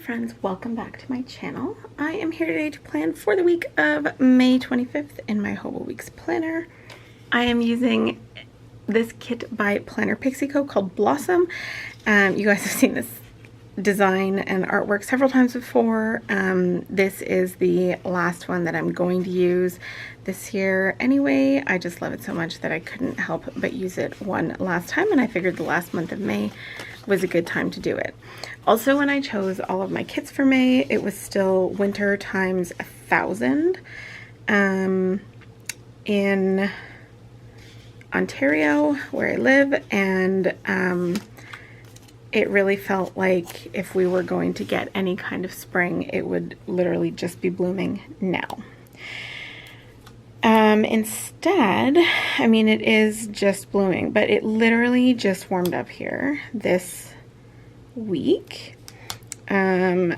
friends, welcome back to my channel. I am here today to plan for the week of May 25th in my Hobo Weeks planner. I am using this kit by Planner Pixie Co. called Blossom. You guys have seen this design and artwork several times before. This is the last one that I'm going to use this year anyway. I just love it so much that I couldn't help but use it one last time, and I figured the last month of May was a good time to do it. Also, when I chose all of my kits for May, it was still winter times 1,000 in Ontario, where I live, and it really felt like if we were going to get any kind of spring, it would literally just be blooming now. Instead, I mean, it is just blooming, but it literally just warmed up here this week, or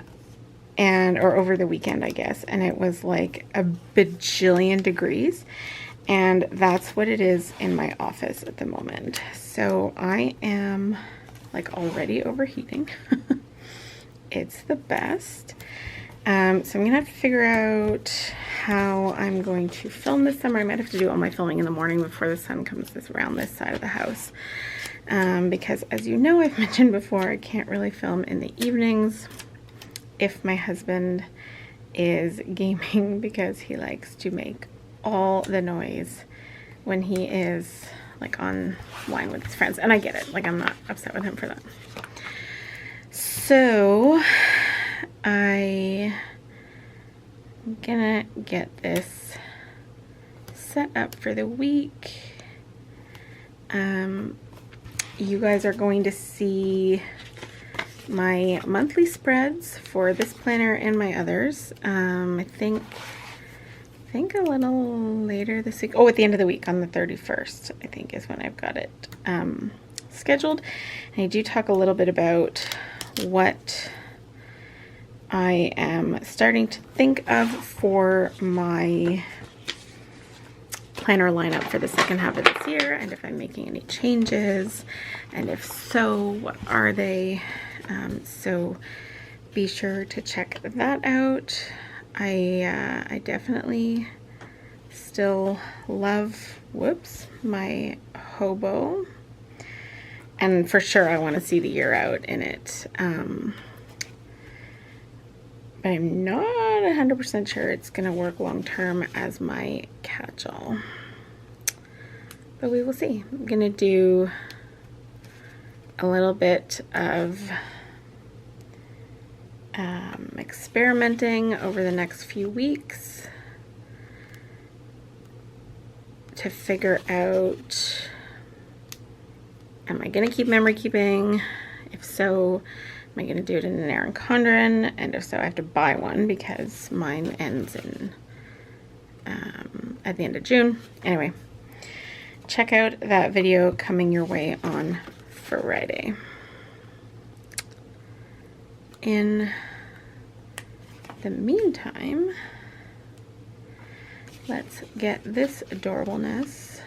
over the weekend, I guess, and it was like a bajillion degrees, and that's what it is in my office at the moment. So I am like already overheating. It's the best. So I'm gonna have to figure out how I'm going to film this summer. I might have to do all my filming in the morning before the sun comes around this side of the house. Because as you know, I've mentioned before, I can't really film in the evenings if my husband is gaming, because he likes to make all the noise when he is like online with his friends. And I get it, like I'm not upset with him for that. So I'm gonna get this set up for the week. You guys are going to see my monthly spreads for this planner and my others. I think a little later this week. Oh, at the end of the week on the 31st, I think is when I've got it scheduled. And I do talk a little bit about what I am starting to think of for my planner lineup for the second half of this year, and if I'm making any changes, and if so, what are they? So be sure to check that out. I definitely still love, my Hobo, and for sure I want to see the year out in it. But I'm not 100% sure it's going to work long term as my catch-all. But we will see. I'm going to do a little bit of experimenting over the next few weeks to figure out, am I going to keep memory keeping? If so, am I going to do it in an Erin Condren? And if so, I have to buy one because mine ends in at the end of June. Anyway, check out that video coming your way on Friday. In the meantime, let's get this adorableness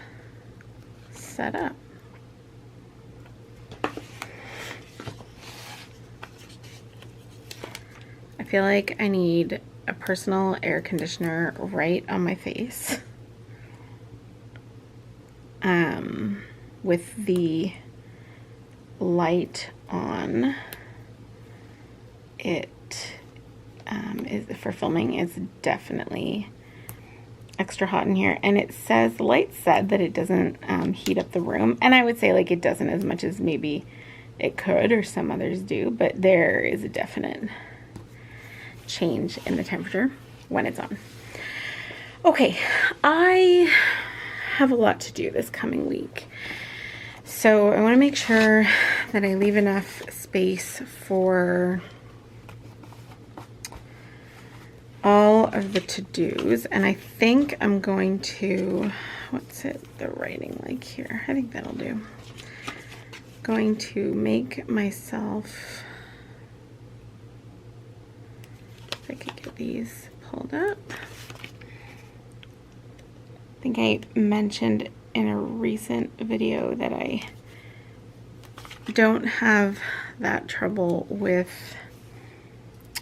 set up. I feel like I need a personal air conditioner right on my face, with the light on. It is, for filming, it's definitely extra hot in here, and it says, the light said that it doesn't heat up the room, and I would say like it doesn't as much as maybe it could or some others do, but there is a definite change in the temperature when it's on. Okay, I have a lot to do this coming week, so I want to make sure that I leave enough space for all of the to-dos, and I think I'm going to, what's it, the writing like here? I think that'll do. Going to make myself, if I could get these pulled up. I think I mentioned in a recent video that I don't have that trouble with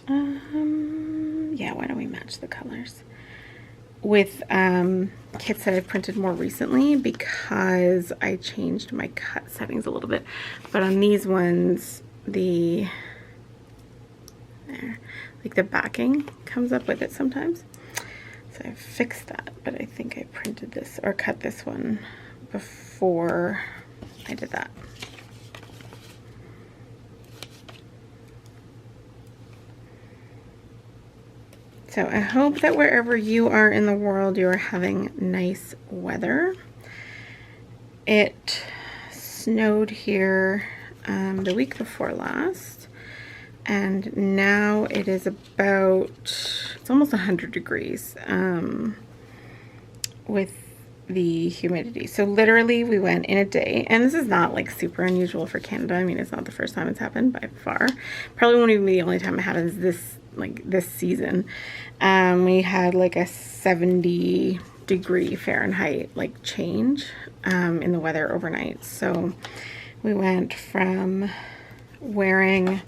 Yeah, why don't we match the colors with kits that I've printed more recently, because I changed my cut settings a little bit. But on these ones, the backing comes up with it sometimes. So I fixed that, but I think I printed this or cut this one before I did that. So I hope that wherever you are in the world, you are having nice weather. It snowed here the week before last, and now it is about, it's almost 100 degrees with the humidity. So literally we went in a day, and this is not like super unusual for Canada. I mean, it's not the first time it's happened by far. Probably won't even be the only time it happens this season. We had like a 70-degree Fahrenheit like change in the weather overnight. So we went from wearing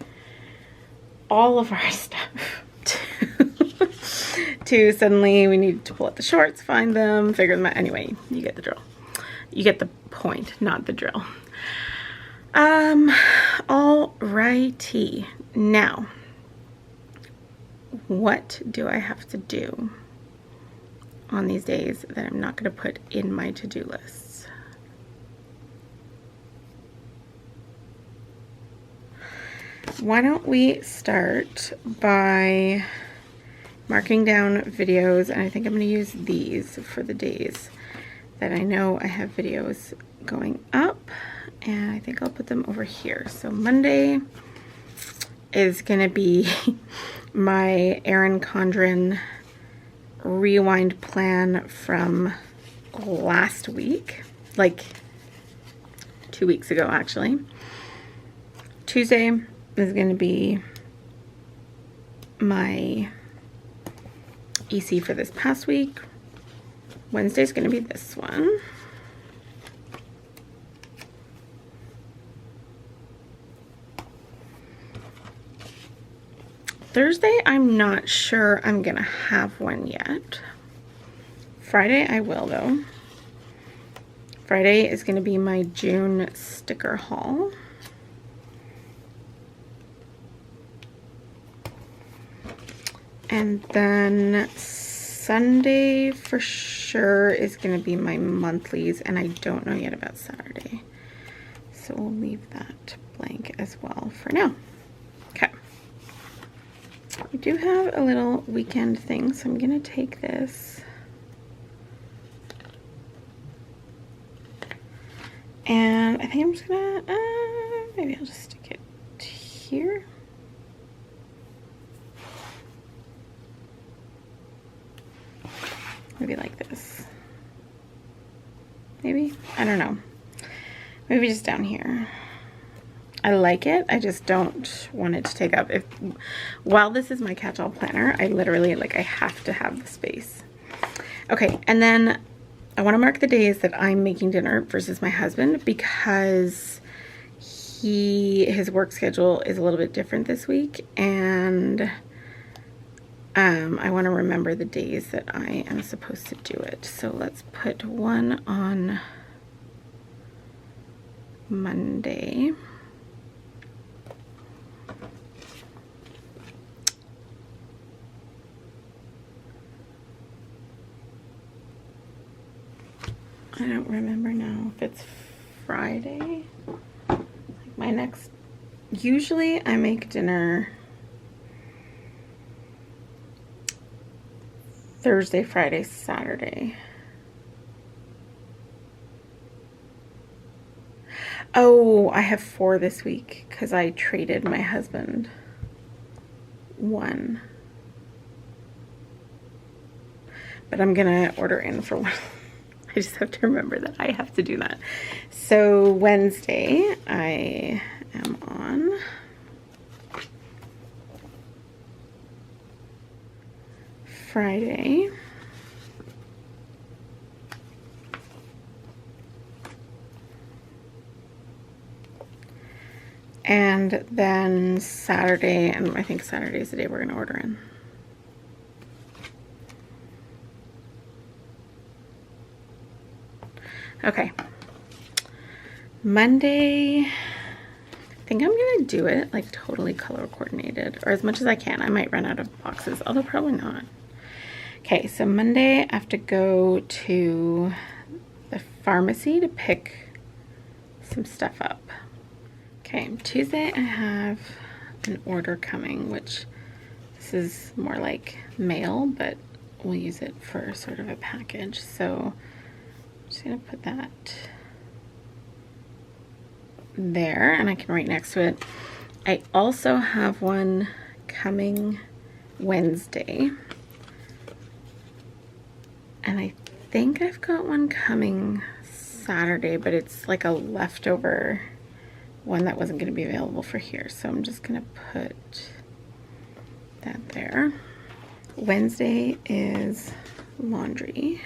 all of our stuff to suddenly we needed to pull out the shorts, find them, figure them out. Anyway, you get the drill. You get the point, not the drill. Alrighty. Now, what do I have to do on these days that I'm not going to put in my to-do lists? Why don't we start by marking down videos, and I think I'm going to use these for the days that I know I have videos going up, and I think I'll put them over here. So Monday is going to be my Erin Condren rewind plan from last week, like 2 weeks ago actually. Tuesday is going to be my EC for this past week. Wednesday is going to be this one. Thursday, I'm not sure I'm gonna have one yet. Friday, I will though. Friday is gonna be my June sticker haul. And then Sunday for sure is gonna be my monthlies, and I don't know yet about Saturday. So we'll leave that blank as well for now. Okay. We do have a little weekend thing, so I'm gonna take this and I think I'm just gonna, maybe I'll just stick it here. Maybe like this. Maybe, I don't know. Maybe just down here. I like it, I just don't want it to take up, while this is my catch-all planner, I literally, like, I have to have the space. Okay, and then I want to mark the days that I'm making dinner versus my husband, because his work schedule is a little bit different this week, and I want to remember the days that I am supposed to do it. So let's put one on Monday. I don't remember now if it's Friday. Like my next, usually I make dinner Thursday, Friday, Saturday. Oh, I have 4 this week because I traded my husband 1. But I'm gonna order in for 1. I just have to remember that I have to do that. So Wednesday I am on. Friday. And And then Saturday, and I think Saturday is the day we're going to order in. Okay. Monday, I think I'm going to do it like totally color coordinated, or as much as I can. I might run out of boxes, although probably not. Okay, so Monday I have to go to the pharmacy to pick some stuff up. Okay, Tuesday I have an order coming, which this is more like mail, but we'll use it for sort of a package. So I'm just gonna put that there, and I can write next to it. I also have one coming Wednesday, and I think I've got one coming Saturday, but it's like a leftover one that wasn't going to be available for here, so I'm just going to put that there. Wednesday is laundry.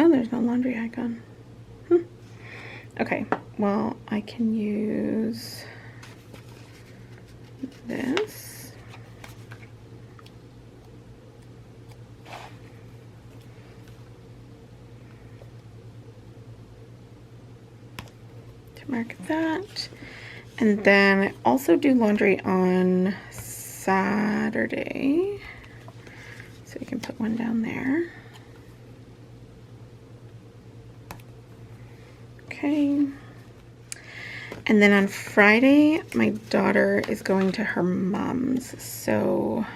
Oh, there's no laundry icon. Okay, well, I can use this. To mark that. And then I also do laundry on Saturday. So we can put one down there. Okay. And then on Friday, my daughter is going to her mom's. So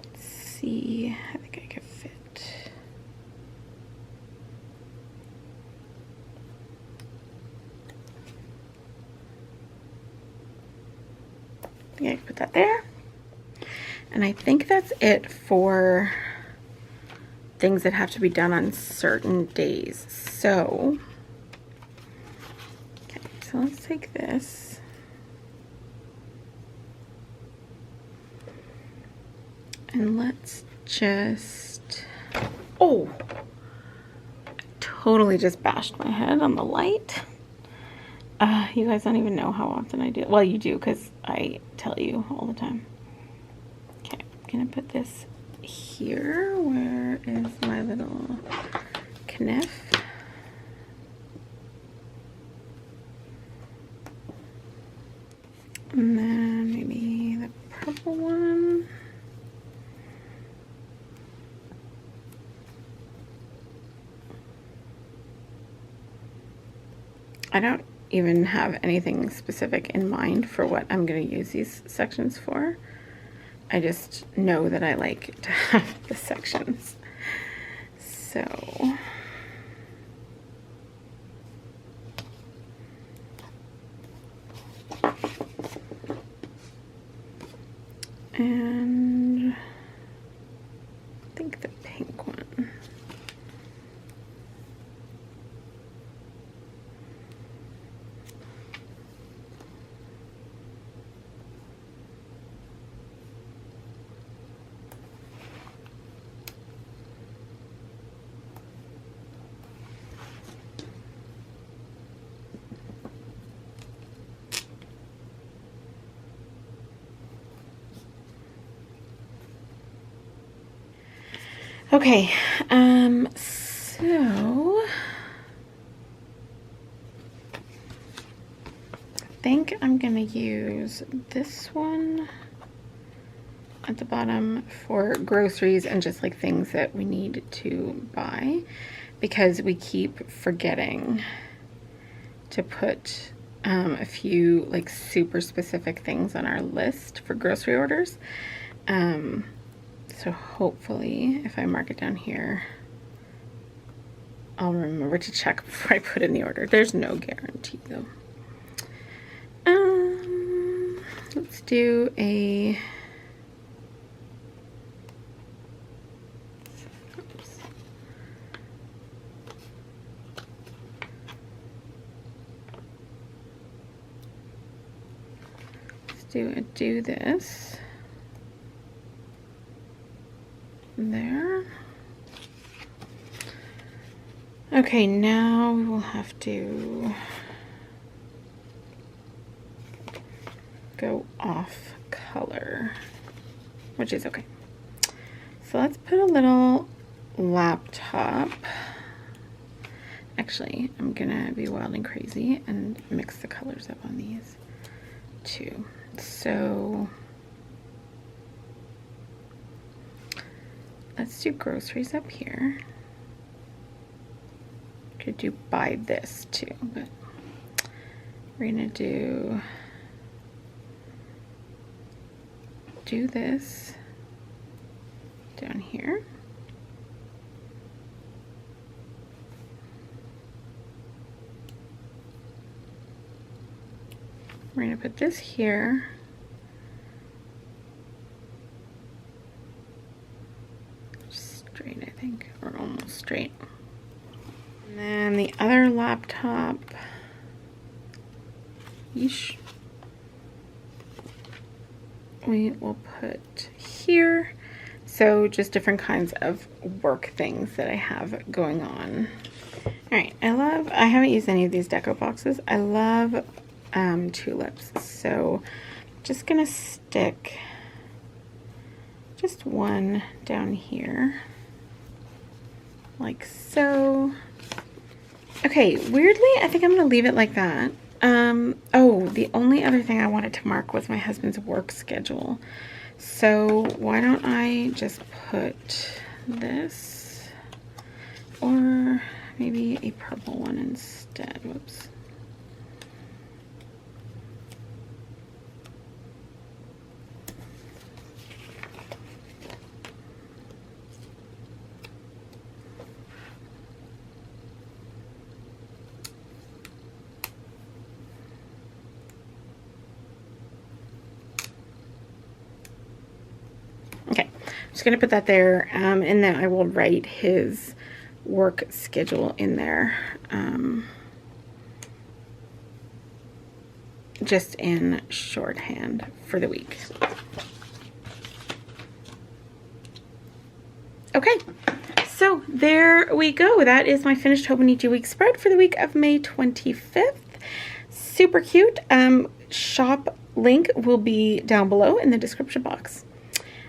let's see, I think I could fit. Yeah, I can put that there. And I think that's it for things that have to be done on certain days. So, okay, so let's take this. And let's just, oh, I totally just bashed my head on the light. You guys don't even know how often I do it. Well, you do, because I tell you all the time. Okay, I'm gonna put this here. Where is my little kniff? And then maybe the purple one. I don't even have anything specific in mind for what I'm going to use these sections for. I just know that I like to have the sections. So and I think the pink one. Okay, so I think I'm gonna use this one at the bottom for groceries and just like things that we need to buy, because we keep forgetting to put a few like super specific things on our list for grocery orders. So hopefully if I mark it down here, I'll remember to check before I put in the order. There's no guarantee though. Let's do a, oops. Let's do this. There. Okay, now we will have to go off color, which is okay. So let's put a little laptop. Actually, I'm gonna be wild and crazy and mix the colors up on these too. So let's do groceries up here. Could do buy this too, but we're gonna do this down here. We're gonna put this here. Straight, I think, or almost straight. And then the other laptop, yeesh, we will put here. So just different kinds of work things that I have going on. All right, I haven't used any of these deco boxes. I love tulips. So just gonna stick just one down here, like so. Okay, weirdly, I think I'm gonna leave it like that. Oh, the only other thing I wanted to mark was my husband's work schedule. So why don't I just put this, or maybe a purple one instead. Whoops. Just gonna put that there, and then I will write his work schedule in there, just in shorthand for the week. Okay, so there we go. That is my finished Hobonichi week spread for the week of May 25th. Super cute. Shop link will be down below in the description box.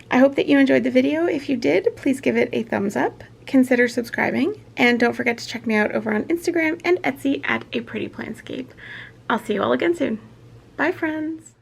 I hope that you enjoyed the video. If you did, please give it a thumbs up, consider subscribing, and don't forget to check me out over on Instagram and Etsy at A Pretty Plantscape. I'll see you all again soon. Bye, friends.